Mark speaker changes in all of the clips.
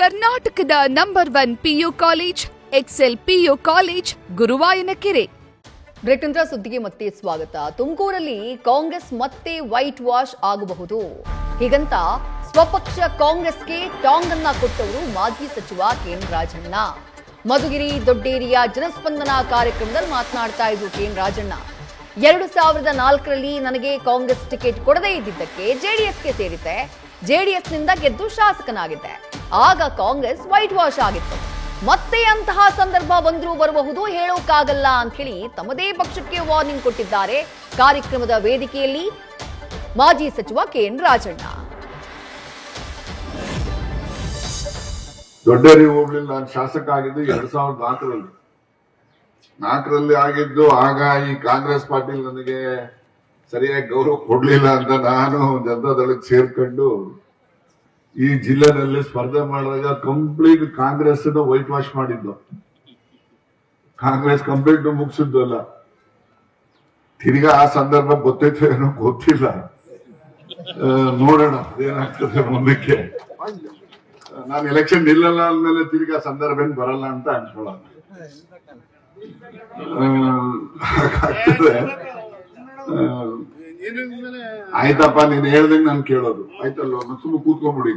Speaker 1: ಕರ್ನಾಟಕದ number 1 PU college Excel PU college Guruvayanakere.
Speaker 2: Break ನಂತರ ಸುದ್ದಿಗೆ ಮತ್ತೆ ಸ್ವಾಗತ. ತುಮಕೂರಲ್ಲಿ ಕಾಂಗ್ರೆಸ್ ಮತ್ತೆ ವೈಟ್ ವಾಶ್ ಆಗಬಹುದು. ಹೀಗಂತ ಸ್ವಪಕ್ಷ ಕಾಂಗ್ರೆಸ್ಗೆ ಟಾಂಗ್ ಅನ್ನ ಕೊಟ್ಟವರು ಮಾಜಿ ಸಚಿವ ಕೆಎನ್ ರಾಜಣ್ಣ. ಮಧುಗಿರಿ ದೊಡ್ಡೇರಿಯ ಜನಸ್ಪಂದನ ಕಾರ್ಯಕ್ರಮದಲ್ಲಿ ಮಾತನಾಡ್ತಾ ಇದ್ರು ಕೆಎನ್ ರಾಜಣ್ಣ. 2004ರಲ್ಲಿ ನನಗೆ ಕಾಂಗ್ರೆಸ್ ಟಿಕೆಟ್ ಕೊಡದೇ ಇದ್ದಿದ್ದಕ್ಕೆ ಜೆಡಿಎಸ್ಗೆ ಸೇರಿದ್ದೆ. ಜೆಡಿಎಸ್ನಿಂದ ಗೆದ್ದು ಶಾಸಕನಾಗಿದ್ದೆ. ಆಗ ಕಾಂಗ್ರೆಸ್ ವೈಟ್ ವಾಶ್ ಆಗಿತ್ತು. ಮತ್ತೆ ಅಂತಹ ಸಂದರ್ಭ ಬಂದರೂ ಬರಬಹುದು, ಹೇಳೋಕ್ಕಾಗಲ್ಲ ಅಂತ ಹೇಳಿ ತಮ್ಮದೇ ಪಕ್ಷಕ್ಕೆ ವಾರ್ನಿಂಗ್ ಕೊಟ್ಟಿದ್ದಾರೆ ಕಾರ್ಯಕ್ರಮದ ವೇದಿಕೆಯಲ್ಲಿ ಮಾಜಿ ಸಚಿವ ಕೆಎನ್ ರಾಜಣ್ಣ.
Speaker 3: ದೊಡ್ಡೇರಿ ಹೋಗ್ಲಿಲ್ಲ, ನಾನು ಶಾಸಕ ಆಗಿದ್ದು 2004ರಲ್ಲಿ ಆಗಿದ್ದು. ಆಗ ಈ ಕಾಂಗ್ರೆಸ್ ಪಾರ್ಟಿ ನನಗೆ ಸರಿಯಾಗಿ ಗೌರವ ಕೊಡ್ಲಿಲ್ಲ ಅಂತ ನಾನು ಜನತಾದಳಕ್ಕೆ ಸೇರ್ಕೊಂಡು ಈ ಜಿಲ್ಲೆನಲ್ಲಿ ಸ್ಪರ್ಧೆ ಮಾಡಿದಾಗ ಕಂಪ್ಲೀಟ್ ಕಾಂಗ್ರೆಸ್ ವೈಟ್ ವಾಶ್ ಮಾಡಿದ್ದು. ಕಾಂಗ್ರೆಸ್ ಕಂಪ್ಲೀಟ್ ಮುಗಿಸಿದ್ದು ಅಲ್ಲ. ತಿರ್ಗಾ ಆ ಸಂದರ್ಭ ಗೊತ್ತೈತೆ ಏನೋ ಗೊತ್ತಿಲ್ಲ, ನೋಡೋಣ ಅದೇನಾಗ್ತದೆ ಮುಂದಕ್ಕೆ. ನಾನು ಎಲೆಕ್ಷನ್ ನಿಲ್ಲಲ್ಲ ಅಂದ್ಮೇಲೆ ತಿರ್ಗಾ ಸಂದರ್ಭ ಏನ್ ಬರಲ್ಲ ಅಂತ ಅನ್ಕೊಳ್ಳೋಣ. ಆಯ್ತಪ್ಪ, ನೀನ್ ಹೇಳ್ದಂಗೆ ನಾನು ಕೇಳೋದು ಆಯ್ತಲ್ವ, ಸುಮ್ಮನೆ ಕೂತ್ಕೊಂಡ್ಬಿಡಿ.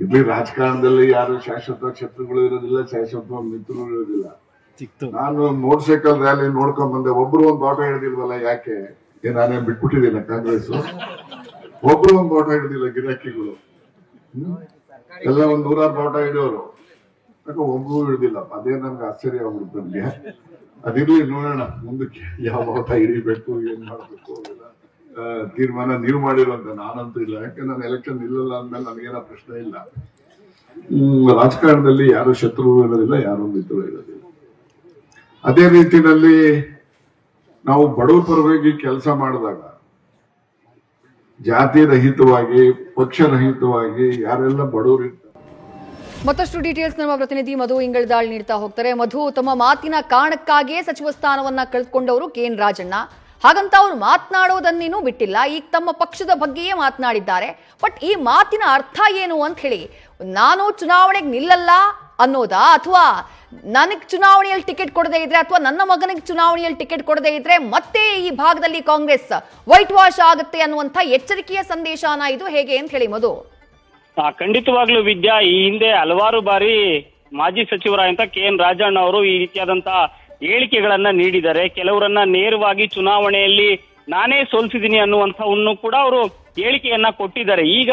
Speaker 3: ಈಗ ಇಲ್ಲಿ ರಾಜಕಾರಣದಲ್ಲಿ ಯಾರು ಶಾಶ್ವತ ಶತ್ರುಗಳು ಇರೋದಿಲ್ಲ, ಶಾಶ್ವತ ಮಿತ್ರರು ಇರೋದಿಲ್ಲ. ನಾನು ಮೋಟರ್ ಸೈಕಲ್ ರ್ಯಾಲಿ ನೋಡ್ಕೊಂಡ್ ಬಂದೆ, ಒಬ್ರು ಒಂದ್ ಬಾಟ ಹಿಡಿದಿಲ್ವಲ್ಲ, ಯಾಕೆ ನಾನೇನ್ ಬಿಟ್ಬಿಟ್ಟಿದ್ದೀನ ಕಾಂಗ್ರೆಸ್? ಒಬ್ರು ಒಂದ್ ಬಾಟ ಹಿಡಿದಿಲ್ಲ, ಗಿರಾಕಿಗಳು ಎಲ್ಲ ಒಂದ್ 100 ಬಾಟ ಹಿಡಿಯೋರು, ಯಾಕೆ ಒಬ್ರು ಹಿಡಿದಿಲ್ಲ. ಅದೇ ನನ್ಗೆ ಆಶ್ಚರ್ಯ ಆಗ್ಬಿಡುತ್ತೆ. ನನ್ಗೆ ಅದಿರ್ಲಿ, ನೋಡೋಣ ಮುಂದಕ್ಕೆ ಯಾವ ಬಾಟ ಹಿಡಿಬೇಕು, ಏನ್ ಮಾಡ್ಬೇಕು ತೀರ್ಮಾನ ನೀವು ಮಾಡಿರುವಂತ, ನಾನಂತೂ ಇಲ್ಲ. ಯಾಕೆ ನಾನು ಎಲೆಕ್ಷನ್ ನಿಲ್ಲಲ್ಲ ಅಂದ್ಮೇಲೆ ನನಗೇನೋ ಪ್ರಶ್ನೆ ಇಲ್ಲ. ರಾಜಕಾರಣದಲ್ಲಿ ಯಾರು ಶತ್ರು ಇರೋದಿಲ್ಲ, ಯಾರು ಮಿತ್ರರು ಇರೋದಿಲ್ಲ. ಅದೇ ರೀತಿಯಲ್ಲಿ ನಾವು ಬಡವರ ಪರವಾಗಿ ಕೆಲಸ ಮಾಡಿದಾಗ ಜಾತಿ ರಹಿತವಾಗಿ, ಪಕ್ಷ ರಹಿತವಾಗಿ ಯಾರೆಲ್ಲ ಬಡವರು ಇರ್ತಾರೆ.
Speaker 2: ಮತ್ತಷ್ಟು ಡೀಟೇಲ್ಸ್ ನಮ್ಮ ಪ್ರತಿನಿಧಿ ಮಧು ಇಂಗಳದಾಳ್ ನೀಡ್ತಾ ಹೋಗ್ತಾರೆ. ಮಧು, ತಮ್ಮ ಮಾತಿನ ಕಾರಣಕ್ಕಾಗಿಯೇ ಸಚಿವ ಸ್ಥಾನವನ್ನ ಕಳೆದುಕೊಂಡವರು ಕೆಎನ್ ರಾಜಣ್ಣ. ಹಾಗಂತ ಅವರು ಮಾತನಾಡೋದನ್ನೇನೂ ಬಿಟ್ಟಿಲ್ಲ. ಈಗ ತಮ್ಮ ಪಕ್ಷದ ಬಗ್ಗೆಯೇ ಮಾತನಾಡಿದ್ದಾರೆ. ಬಟ್ ಈ ಮಾತಿನ ಅರ್ಥ ಏನು ಅಂತ ಹೇಳಿ, ನಾನು ಚುನಾವಣೆಗೆ ನಿಲ್ಲಲ್ಲ ಅನ್ನೋದಾ, ಅಥವಾ ನನಗೆ ಚುನಾವಣೆಯಲ್ಲಿ ಟಿಕೆಟ್ ಕೊಡದೇ ಇದ್ರೆ, ಅಥವಾ ನನ್ನ ಮಗನಿಗೆ ಚುನಾವಣೆಯಲ್ಲಿ ಟಿಕೆಟ್ ಕೊಡದೇ ಇದ್ರೆ ಮತ್ತೆ ಈ ಭಾಗದಲ್ಲಿ ಕಾಂಗ್ರೆಸ್ ವೈಟ್ ವಾಶ್ ಆಗುತ್ತೆ ಅನ್ನುವಂಥ ಎಚ್ಚರಿಕೆಯ ಸಂದೇಶನ ಇದು, ಹೇಗೆ ಅಂತ ಹೇಳಿ ಮಧು?
Speaker 4: ಖಂಡಿತವಾಗ್ಲೂ ವಿದ್ಯಾ, ಈ ಹಿಂದೆ ಹಲವಾರು ಬಾರಿ ಮಾಜಿ ಸಚಿವರಾದಂತ ಕೆಎನ್ ರಾಜಣ್ಣ ಅವರು ಈ ರೀತಿಯಾದಂತ ಹೇಳಿಕೆಗಳನ್ನ ನೀಡಿದ್ದಾರೆ. ಕೆಲವರನ್ನ ನೇರವಾಗಿ ಚುನಾವಣೆಯಲ್ಲಿ ನಾನೇ ಸೋಲ್ಸಿದ್ದೀನಿ ಅನ್ನುವಂಥವನ್ನು ಕೂಡ ಅವರು ಹೇಳಿಕೆಯನ್ನ ಕೊಟ್ಟಿದ್ದಾರೆ. ಈಗ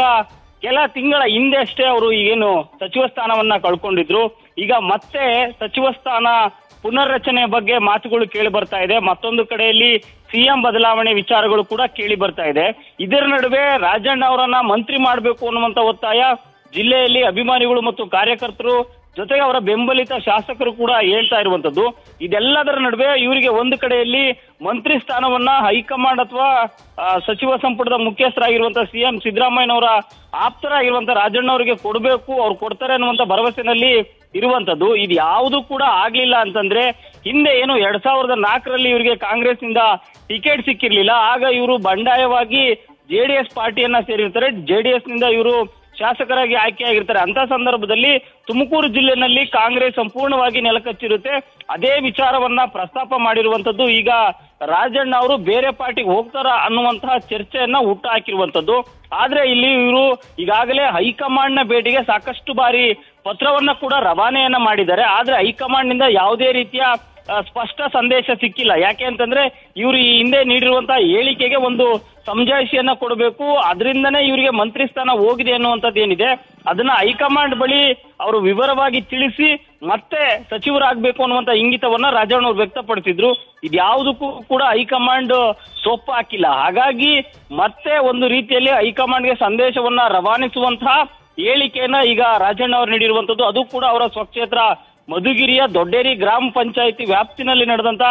Speaker 4: ಕೆಲ ತಿಂಗಳ ಹಿಂದೆ ಅಷ್ಟೇ ಅವರು ಈಗೇನು ಸಚಿವ ಸ್ಥಾನವನ್ನ ಕಳ್ಕೊಂಡಿದ್ರು. ಈಗ ಮತ್ತೆ ಸಚಿವ ಸ್ಥಾನ ಪುನರ್ರಚನೆ ಬಗ್ಗೆ ಮಾತುಗಳು ಕೇಳಿ ಬರ್ತಾ ಇದೆ. ಮತ್ತೊಂದು ಕಡೆಯಲ್ಲಿ ಸಿಎಂ ಬದಲಾವಣೆ ವಿಚಾರಗಳು ಕೂಡ ಕೇಳಿ ಬರ್ತಾ ಇದೆ. ಇದರ ನಡುವೆ ರಾಜಣ್ಣ ಅವರನ್ನ ಮಂತ್ರಿ ಮಾಡಬೇಕು ಅನ್ನುವಂತ ಒತ್ತಾಯ ಜಿಲ್ಲೆಯಲ್ಲಿ ಅಭಿಮಾನಿಗಳು ಮತ್ತು ಕಾರ್ಯಕರ್ತರು ಜೊತೆಗೆ ಅವರ ಬೆಂಬಲಿತ ಶಾಸಕರು ಕೂಡ ಹೇಳ್ತಾ ಇರುವಂತದ್ದು. ಇದೆಲ್ಲದರ ನಡುವೆ ಇವರಿಗೆ ಒಂದು ಕಡೆಯಲ್ಲಿ ಮಂತ್ರಿ ಸ್ಥಾನವನ್ನ ಹೈಕಮಾಂಡ್ ಅಥವಾ ಸಚಿವ ಸಂಪುಟದ ಮುಖ್ಯಸ್ಥರಾಗಿರುವಂತಹ ಸಿಎಂ ಸಿದ್ದರಾಮಯ್ಯನವರ ಆಪ್ತರಾಗಿರುವಂತಹ ರಾಜಣ್ಣ ಅವರಿಗೆ ಕೊಡಬೇಕು, ಅವ್ರು ಕೊಡ್ತಾರೆ ಅನ್ನುವಂತ ಭರವಸೆನಲ್ಲಿ ಇರುವಂತದ್ದು. ಇದು ಯಾವುದು ಕೂಡ ಆಗ್ಲಿಲ್ಲ ಅಂತಂದ್ರೆ, ಹಿಂದೆ ಏನು 2004ರಲ್ಲಿ ಇವರಿಗೆ ಕಾಂಗ್ರೆಸ್ ನಿಂದ ಟಿಕೆಟ್ ಸಿಕ್ಕಿರ್ಲಿಲ್ಲ. ಆಗ ಇವರು ಬಂಡಾಯವಾಗಿ ಜೆಡಿಎಸ್ ಪಾರ್ಟಿಯನ್ನ ಸೇರಿರ್ತಾರೆ. ಜೆಡಿಎಸ್ ನಿಂದ ಇವರು ಶಾಸಕರಾಗಿ ಆಯ್ಕೆಯಾಗಿರ್ತಾರೆ. ಅಂತ ಸಂದರ್ಭದಲ್ಲಿ ತುಮಕೂರು ಜಿಲ್ಲೆನಲ್ಲಿ ಕಾಂಗ್ರೆಸ್ ಸಂಪೂರ್ಣವಾಗಿ ನೆಲಕಚ್ಚಿರುತ್ತೆ. ಅದೇ ವಿಚಾರವನ್ನ ಪ್ರಸ್ತಾಪ ಮಾಡಿರುವಂತದ್ದು. ಈಗ ರಾಜಣ್ಣ ಅವರು ಬೇರೆ ಪಾರ್ಟಿಗೆ ಹೋಗ್ತಾರ ಅನ್ನುವಂತಹ ಚರ್ಚೆಯನ್ನ ಹುಟ್ಟು ಹಾಕಿರುವಂತದ್ದು. ಆದ್ರೆ ಇಲ್ಲಿ ಇವರು ಈಗಾಗಲೇ ಹೈಕಮಾಂಡ್ ನ ಭೇಟಿಗೆ ಸಾಕಷ್ಟು ಬಾರಿ ಪತ್ರವನ್ನ ಕೂಡ ರವಾನೆಯನ್ನ ಮಾಡಿದ್ದಾರೆ. ಆದ್ರೆ ಹೈಕಮಾಂಡ್ ನಿಂದ ಯಾವುದೇ ರೀತಿಯ ಸ್ಪಷ್ಟ ಸಂದೇಶ ಸಿಕ್ಕಿಲ್ಲ. ಯಾಕೆ ಅಂತಂದ್ರೆ ಇವರು ಈ ಹಿಂದೆ ನೀಡಿರುವಂತಹ ಹೇಳಿಕೆಗೆ ಒಂದು ಸಮಜಾಯಿಷಿಯನ್ನ ಕೊಡಬೇಕು, ಅದರಿಂದನೇ ಇವರಿಗೆ ಮಂತ್ರಿ ಸ್ಥಾನ ಹೋಗಿದೆ ಅನ್ನುವಂಥದ್ದು ಏನಿದೆ ಅದನ್ನ ಹೈಕಮಾಂಡ್ ಬಳಿ ಅವರು ವಿವರವಾಗಿ ತಿಳಿಸಿ ಮತ್ತೆ ಸಚಿವರಾಗಬೇಕು ಅನ್ನುವಂತ ಇಂಗಿತವನ್ನ ರಾಜಣ್ಣ ಅವರು ವ್ಯಕ್ತಪಡಿಸಿದ್ರು. ಇದ್ಯಾವುದಕ್ಕೂ ಕೂಡ ಹೈಕಮಾಂಡ್ ಸೊಪ್ಪು ಹಾಕಿಲ್ಲ. ಹಾಗಾಗಿ ಮತ್ತೆ ಒಂದು ರೀತಿಯಲ್ಲಿ ಹೈಕಮಾಂಡ್ಗೆ ಸಂದೇಶವನ್ನ ರವಾನಿಸುವಂತಹ ಹೇಳಿಕೆಯನ್ನ ಈಗ ರಾಜಣ್ಣ ಅವರು ನೀಡಿರುವಂತದ್ದು. ಅದು ಕೂಡ ಅವರ ಸ್ವಕ್ಷೇತ್ರ ಮಧುಗಿರಿಯ ದೊಡ್ಡೇರಿ ಗ್ರಾಮ ಪಂಚಾಯಿತಿ ವ್ಯಾಪ್ತಿನಲ್ಲಿ ನಡೆದಂತ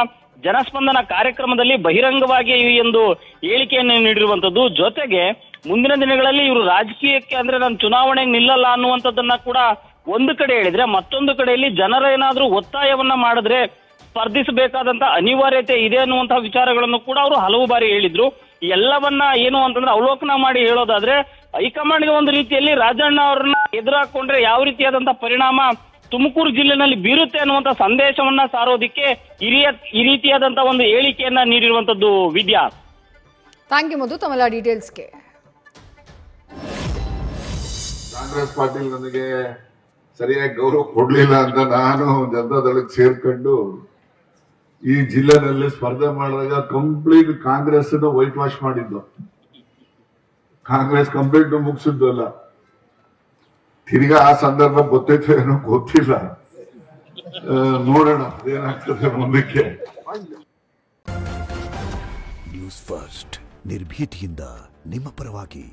Speaker 4: ಜನಸ್ಪಂದನ ಕಾರ್ಯಕ್ರಮದಲ್ಲಿ ಬಹಿರಂಗವಾಗಿ ಈ ಒಂದು ಹೇಳಿಕೆಯನ್ನು ನೀಡಿರುವಂತದ್ದು. ಜೊತೆಗೆ ಮುಂದಿನ ದಿನಗಳಲ್ಲಿ ಇವರು ರಾಜಕೀಯಕ್ಕೆ ಅಂದ್ರೆ ನಾನು ಚುನಾವಣೆಗೆ ನಿಲ್ಲಲ್ಲ ಅನ್ನುವಂಥದ್ದನ್ನ ಕೂಡ ಒಂದು ಕಡೆ ಹೇಳಿದ್ರೆ, ಮತ್ತೊಂದು ಕಡೆಯಲ್ಲಿ ಜನರ ಏನಾದ್ರೂ ಒತ್ತಾಯವನ್ನ ಮಾಡಿದ್ರೆ ಸ್ಪರ್ಧಿಸಬೇಕಾದಂತ ಅನಿವಾರ್ಯತೆ ಇದೆ ಅನ್ನುವಂತಹ ವಿಚಾರಗಳನ್ನು ಕೂಡ ಅವರು ಹಲವು ಬಾರಿ ಹೇಳಿದ್ರು. ಎಲ್ಲವನ್ನ ಏನು ಅಂತಂದ್ರೆ ಅವಲೋಕನ ಮಾಡಿ ಹೇಳೋದಾದ್ರೆ ಹೈಕಮಾಂಡ್ಗೆ ಒಂದು ರೀತಿಯಲ್ಲಿ ರಾಜಣ್ಣ ಅವರನ್ನ ಎದುರಾಕೊಂಡ್ರೆ ಯಾವ ರೀತಿಯಾದಂತಹ ಪರಿಣಾಮ ತುಮಕೂರು ಜಿಲ್ಲೆನಲ್ಲಿ ಬೀರುತ್ತೆ ಅನ್ನುವಂತ ಸಂದೇಶವನ್ನ ಸಾರೋದಿಕ್ಕೆ ಈ ರೀತಿಯಾದಂತಹ ಒಂದು ಹೇಳಿಕೆಯನ್ನ ನೀಡಿರುವಂತದ್ದು ವಿದ್ಯಾ.
Speaker 2: ಥ್ಯಾಂಕ್ ಯು ಮಧು ತಮ್ಮೆಲ್ಲ ಡೀಟೇಲ್ಸ್ಗೆ.
Speaker 3: ಕಾಂಗ್ರೆಸ್ ಪಾರ್ಟಿ ನನಗೆ ಸರಿಯಾಗಿ ಗೌರವ ಕೊಡ್ಲಿಲ್ಲ ಅಂತ ನಾನು ಜನತಾದಳಕ್ಕೆ ಸೇರ್ಕೊಂಡು ಈ ಜಿಲ್ಲೆನಲ್ಲಿ ಸ್ಪರ್ಧೆ ಮಾಡಿದಾಗ ಕಂಪ್ಲೀಟ್ ಕಾಂಗ್ರೆಸ್ ವೈಟ್ ವಾಶ್ ಮಾಡಿದ್ದು. ಕಾಂಗ್ರೆಸ್ ಕಂಪ್ಲೀಟ್ ಮುಗಿಸಿದ್ದು ಅಲ್ಲ. ತಿರ್ಗಾ ಆ ಸಂದರ್ಭ ಗೊತ್ತೈತೆ ಏನೋ ಗೊತ್ತಿಲ್ಲ, ನೋಡೋಣ ಅದೇನಾಗ್ತದೆ ಮುಂದಕ್ಕೆ.
Speaker 5: ನ್ಯೂಸ್ ಫಸ್ಟ್ ನಿರ್ಭೀತಿಯಿಂದ ನಿಮ್ಮ ಪರವಾಗಿ.